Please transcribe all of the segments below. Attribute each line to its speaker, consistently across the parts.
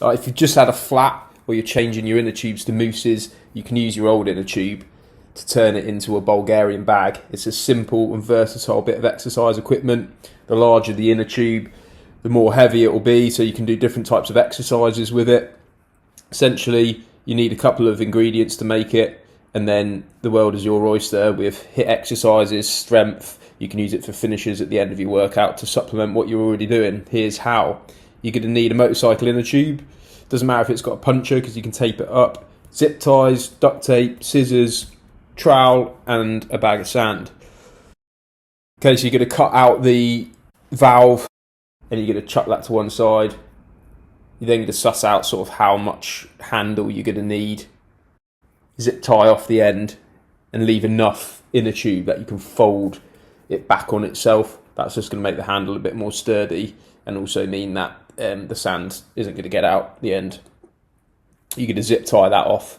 Speaker 1: If you've just had a flat or you're changing your inner tubes to mousses, you can use your old inner tube to turn it into a Bulgarian bag. It's a simple and versatile bit of exercise equipment. The larger the inner tube, the more heavy it will be, so you can do different types of exercises with it. Essentially, you need a couple of ingredients to make it, and then the world is your oyster with HIIT exercises, strength. You can use it for finishes at the end of your workout to supplement what you're already doing. Here's how. You're going to need a motorcycle inner tube. Doesn't matter if it's got a puncture because you can tape it up. Zip ties, duct tape, scissors, trowel, and a bag of sand. Okay, so you're going to cut out the valve and you're going to chuck that to one side. You're then going to suss out sort of how much handle you're going to need. Zip tie off the end and leave enough inner tube that you can fold it back on itself. That's just going to make the handle a bit more sturdy and also mean that the sand isn't going to get out the end. You're going to zip tie that off,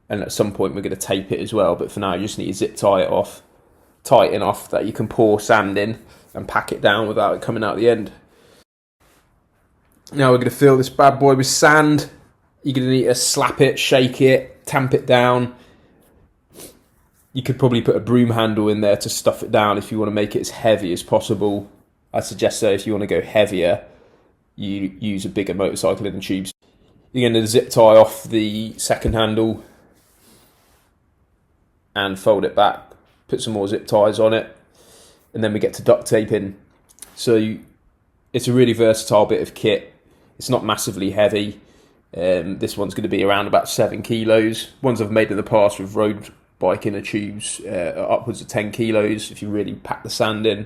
Speaker 1: and at some point we're going to tape it as well, but for now you just need to zip tie it off tight enough that you can pour sand in and pack it down without it coming out the end. Now we're going to fill this bad boy with sand. You're going to need to slap it, shake it, tamp it down. You could probably put a broom handle in there to stuff it down if you want to make it as heavy as possible. I suggest that if you want to go heavier, you use a bigger motorcycle inner tubes. You're going to zip tie off the second handle and fold it back. Put some more zip ties on it, and then we get to duct taping. So it's a really versatile bit of kit. It's not massively heavy. This one's going to be around about 7 kilos. Ones I've made in the past with road bike inner tubes are upwards of 10 kilos if you really pack the sand in.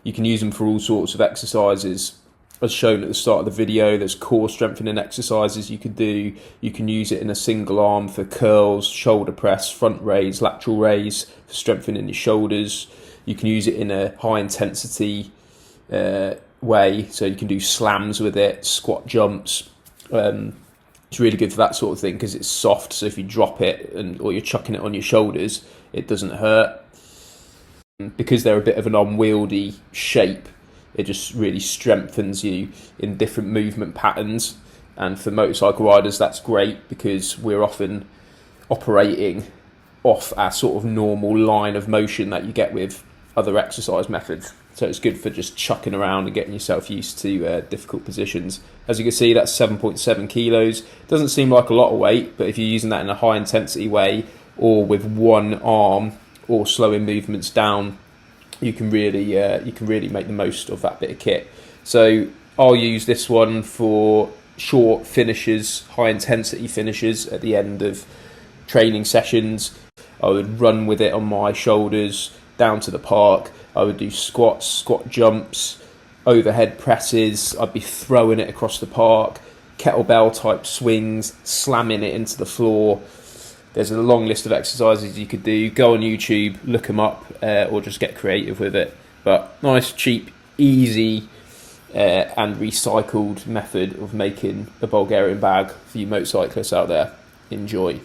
Speaker 1: You can use them for all sorts of exercises. As shown at the start of the video, there's core strengthening exercises you could do. You can use it in a single arm for curls, shoulder press, front raise, lateral raise, for strengthening your shoulders. You can use it in a high intensity way, so you can do slams with it, squat jumps. It's really good for that sort of thing because it's soft, so if you drop it or you're chucking it on your shoulders, it doesn't hurt. Because they're a bit of an unwieldy shape, it just really strengthens you in different movement patterns. And for motorcycle riders, that's great because we're often operating off our sort of normal line of motion that you get with other exercise methods. So it's good for just chucking around and getting yourself used to difficult positions. As you can see, that's 7.7 kilos. Doesn't seem like a lot of weight, but if you're using that in a high intensity way or with one arm or slowing movements down, you can really make the most of that bit of kit. So I'll use this one for short finishes, high intensity finishes at the end of training sessions. I would run with it on my shoulders down to the park. I would do squats, squat jumps, overhead presses. I'd be throwing it across the park, kettlebell type swings, slamming it into the floor. There's a long list of exercises you could do. Go on YouTube, look them up, or just get creative with it. But nice, cheap, easy, and recycled method of making a Bulgarian bag for you motorcyclists out there. Enjoy.